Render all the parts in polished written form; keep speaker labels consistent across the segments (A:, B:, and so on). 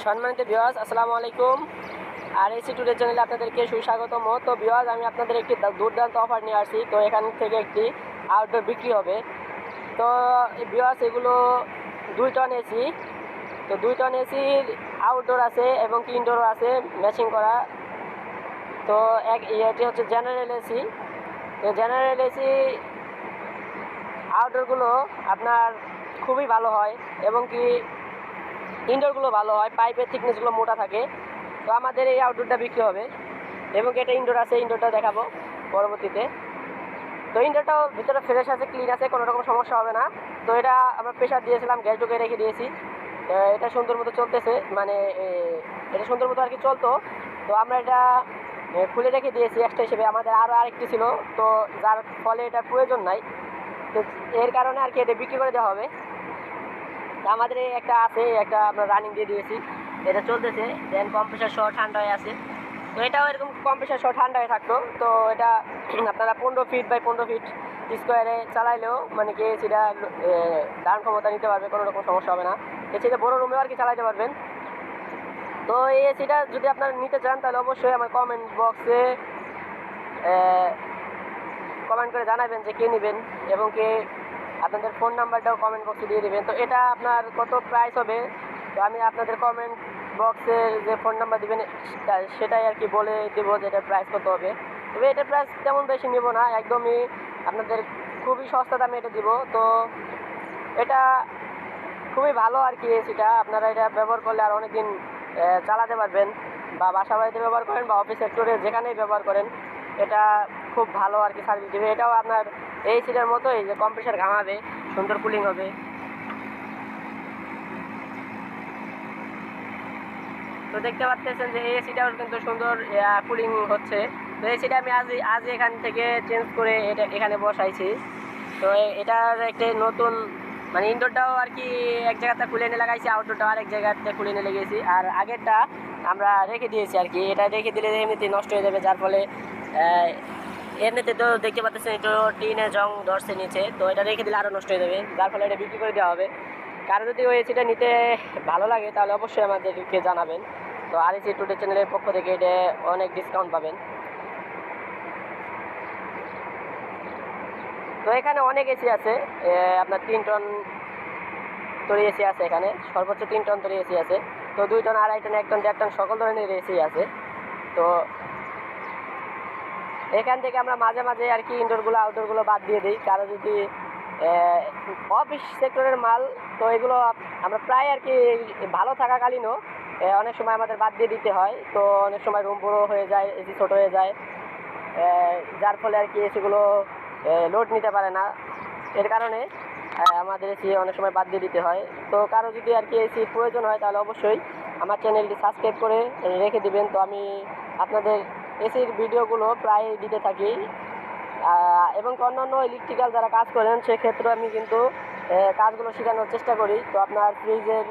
A: সম্মানিত ভিউয়ার্স, আসসালামু আলাইকুম। আর এসি টুডে চ্যানেলে আপনাদেরকে সুস্বাগতম। তো ভিউয়ার্স, আমি আপনাদের একটি দুর্দান্ত অফার নিয়ে আসছি। তো এখান থেকে একটি আউটডোর বিক্রি হবে। তো ভিউয়ার্স, এগুলো 2 টন এসি। তো 2 টন এসির আউটডোর আছে এবং কি ইনডোরও আছে ম্যাচিং করা। তো এটি হচ্ছে জেনারেল এসি। তো জেনারেল এসি আউটডোরগুলো আপনার খুবই ভালো হয় এবং কি ইনডোরগুলো ভালো হয়, পাইপের থিকনেসগুলো মোটা থাকে। তো আমাদের এই আউটডোরটা বিক্রি হবে এবং এটা ইনডোর আছে, ইনডোরটা দেখাবো পরবর্তীতে। তো ইনডোরটাও ভিতরে ফ্রেশ আছে, ক্লিন আছে, কোনো রকম সমস্যা হবে না। তো এটা আমরা প্রেশার দিয়েছিলাম, গ্যাস ঢুকে রেখে দিয়েছি। এটা সুন্দর মতো চলতেছে, মানে এটা সুন্দর মতো আর কি চলতো। তো আমরা এটা খুলে রেখে দিয়েছি এক্সট্রা হিসেবে। আমাদের আরও আরেকটি ছিল, তো যার ফলে এটা প্রয়োজন নাই। তো এর কারণে আর কি এটা বিক্রি করে দেওয়া হবে। আমাদের একটা আছে, একটা আমরা রানিং দিয়ে দিয়েছি, এটা চলতেছে। দেন কম্প্রেসার সহ ঠান্ডা হয়ে আছে। তো এটাও এরকম কম্প্রেসার সহ ঠান্ডা হয়ে থাকতো। তো এটা আপনারা 15 ফিট বাই 15 ফিট স্কোয়ারে চালাইলেও মানে কি সেটা দান ক্ষমতা নিতে পারবে, কোনো রকম সমস্যা হবে না। এসিটা বড়ো রুমেও আর কি চালাইতে পারবেন। তো এই এসিটা যদি আপনারা নিতে চান তাহলে অবশ্যই আমার কমেন্ট বক্সে কমেন্ট করে জানাবেন যে কে নেবেন এবং কে আপনাদের ফোন নাম্বারটাও কমেন্ট বক্সে দিয়ে দেবেন। তো এটা আপনার কত প্রাইস হবে, তো আমি আপনাদের কমেন্ট বক্সে যে ফোন নাম্বার দেবেন সেটাই আর কি বলে দেবো যে এটার প্রাইস কত হবে। তবে এটার প্রাইস তেমন বেশি নেব না, একদমই আপনাদের খুবই সস্তা দামে এটা দিব। তো এটা খুবই ভালো আর কি এসিটা, আপনারা এটা ব্যবহার করলে আর অনেক দিন চালাতে পারবেন, বা বাসা বাড়িতে ব্যবহার করেন বা অফিস সেক্টরে যেখানেই ব্যবহার করেন, এটা খুব ভালো আর কি সার্ভিস দেবে। এটাও আপনার এই সিটের মতোই যে কম্প্রেসার ঘামাবে, সুন্দর কুলিং হবে। তো দেখতে পাচ্ছেন যে এই এসিটাও কিন্তু সুন্দর কুলিং হচ্ছে। তো এসিটা আমি আজ এখান থেকে চেঞ্জ করে এটা এখানে বসাইছি। তো এটার একটা নতুন মানে ইনডোরটাও আর কি এক জায়গাতে খুলে এনে লাগাইছি, আউটডোরটাও আরেক জায়গাতে খুলে এনে লেগেছি। আর আগেরটা আমরা রেখে দিয়েছি আর কি, এটা রেখে দিলে এমনিতেই নষ্ট হয়ে যাবে, যার ফলে এমনিতে তো দেখতে পাচ্ছেন একটু টিনের জং ধরছে নিচে। তো এটা রেখে দিলে আরও নষ্ট হয়ে যাবে, যার ফলে এটা বিক্রি করে দেওয়া হবে। কারো যদি ওই এসিটা নিতে ভালো লাগে তাহলে অবশ্যই আমাদেরকে জানাবেন। তো আর এসি টুডে চ্যানেলের পক্ষ থেকে এটা অনেক ডিসকাউন্ট পাবেন। তো এখানে অনেক এসি আছে, আপনার 3 টন তৈরি এসি আছে, এখানে সর্বোচ্চ 3 টন তৈরি এসি আছে। তো 2 টন, 2.5 টন, 1 টন, 1.5 টন সকল ধরনের এসি আছে। তো এখান থেকে আমরা মাঝে মাঝে আর কি ইনডোরগুলো আউটডোরগুলো বাদ দিয়ে দিই, কারো যদি অফিস সেক্টরের মাল, তো এগুলো আমরা প্রায় আর কি ভালো থাকাকালীনও অনেক সময় আমাদের বাদ দিয়ে দিতে হয়। তো অনেক সময় রুম বড়ো হয়ে যায়, এসি ছোটো হয়ে যায়, যার ফলে আর কি এসিগুলো লোড নিতে পারে না। এর কারণে আমাদের এসি অনেক সময় বাদ দিয়ে দিতে হয়। তো কারো যদি আর কি এসির প্রয়োজন হয় তাহলে অবশ্যই আমার চ্যানেলটি সাবস্ক্রাইব করে রেখে দিবেন। তো আমি আপনাদের এসির ভিডিওগুলো প্রায় দিতে থাকি, এবং অন্যান্য ইলেকট্রিক্যাল যারা কাজ করেন সেক্ষেত্রে আমি কিন্তু কাজগুলো শেখানোর চেষ্টা করি। তো আপনার ফ্রিজের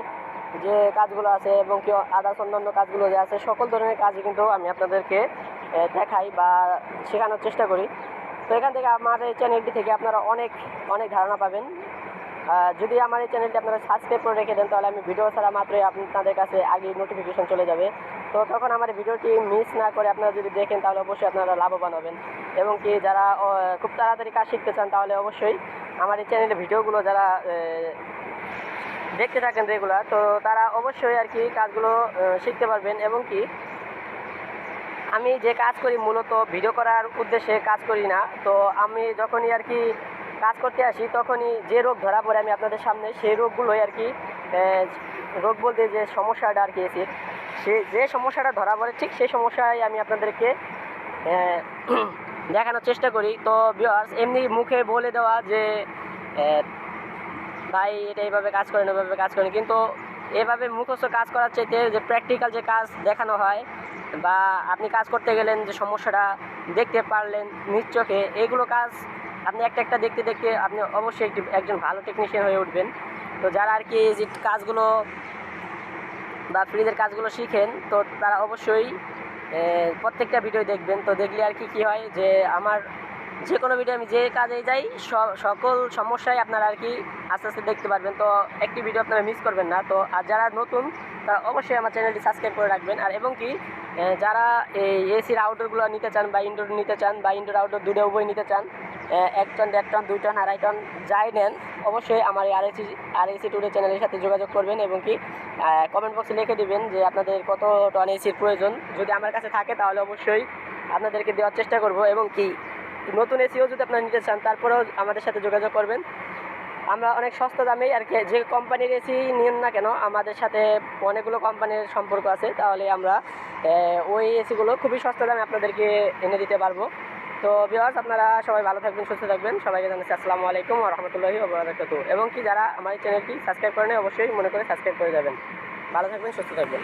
A: যে কাজগুলো আছে এবং কি আদার্স অন্যান্য কাজগুলো যে আছে সকল ধরনের কাজই কিন্তু আমি আপনাদেরকে দেখাই বা শেখানোর চেষ্টা করি। তো এখান থেকে আমার এই চ্যানেলটি থেকে আপনারা অনেক অনেক ধারণা পাবেন। যদি আমার এই চ্যানেলটি আপনারা সাবস্ক্রাইব করে রেখে দেন তাহলে আমি ভিডিও ছাড়া মাত্রই আপনাদের কাছে আগে নোটিফিকেশন চলে যাবে। তো তখন আমার ভিডিওটি মিস না করে আপনারা যদি দেখেন তাহলে অবশ্যই আপনারা লাভবান হবেন। এবং কি যারা খুব তাড়াতাড়ি কাজ শিখতে চান তাহলে অবশ্যই আমার এই চ্যানেলের ভিডিওগুলো যারা দেখতে থাকেন রেগুলার, তো তারা অবশ্যই আর কি কাজগুলো শিখতে পারবেন। এবং কি আমি যে কাজ করি মূলত ভিডিও করার উদ্দেশ্যে কাজ করি না। তো আমি যখনই আর কি কাজ করতে আসি তখনই যে রোগ ধরা পড়ে আমি আপনাদের সামনে সেই রোগগুলোই আর কি রোগ বলতে যে সমস্যাটা আর কি এসির যে সমস্যাটা ধরা পড়ে ঠিক সেই সমস্যায় আমি আপনাদেরকে দেখানোর চেষ্টা করি। তো ভিউয়ার্স, এমনি মুখে বলে দেওয়া যে ভাই এটা এইভাবে কাজ করেন ওইভাবে কাজ করেন, কিন্তু এভাবে মুখস্থ কাজ করার চাইতে যে প্র্যাকটিক্যাল যে কাজ দেখানো হয় বা আপনি কাজ করতে গেলেন যে সমস্যাটা দেখতে পারলেন নিজ চোখে, এইগুলো কাজ আপনি একটা একটা দেখতে দেখতে আপনি অবশ্যই একজন ভালো টেকনিশিয়ান হয়ে উঠবেন। তো যারা আর কি এই যে কাজগুলো বা ফ্রিজের কাজগুলো শিখেন তো তারা অবশ্যই প্রত্যেকটা ভিডিও দেখবেন। তো দেখলে আর কি হয় যে আমার যে কোনো ভিডিও আমি যে কাজে যাই সকল সমস্যায় আপনারা আর কি আস্তে আস্তে দেখতে পারবেন। তো একটি ভিডিও আপনারা মিস করবেন না। তো আর যারা নতুন তা অবশ্যই আমার চ্যানেলটি সাবস্ক্রাইব করে রাখবেন। আর এবং কি যারা এই এসির আউটডোরগুলো নিতে চান বা ইনডোর নিতে চান বা ইনডোর আউটডোর দুটো উভয় নিতে চান, 1 টন 1.5 টন 2 টন 2.5 টন যাই নেন, অবশ্যই আমার এই আর এসি টুডে চ্যানেলের সাথে যোগাযোগ করবেন এবং কি কমেন্ট বক্সে লিখে দিবেন যে আপনাদের কত টন এসির প্রয়োজন। যদি আমার কাছে থাকে তাহলে অবশ্যই আপনাদেরকে দেওয়ার চেষ্টা করব। এবং কি নতুন এসিও যদি আপনারা নিতে চান তারপরেও আমাদের সাথে যোগাযোগ করবেন। আমরা অনেক সস্তা দামেই আর কি, যে কোম্পানির এসি নিন না কেন আমাদের সাথে অনেকগুলো কোম্পানির সম্পর্ক আছে, তাহলে আমরা ওই এসিগুলো খুবই সস্তা দামে আপনাদেরকে এনে দিতে পারবো। তো ভিউয়ার্স, আপনারা সবাই ভালো থাকবেন, সুস্থ থাকবেন। সবাইকে জানাচ্ছি আসসালামু আলাইকুম ওয়া রাহমাতুল্লাহি ওয়া বারাকাতুহু। এবং কি যারা আমার এই চ্যানেলটি সাবস্ক্রাইব করেন অবশ্যই মনে করে সাবস্ক্রাইব করে যাবেন। ভালো থাকবেন, সুস্থ থাকবেন।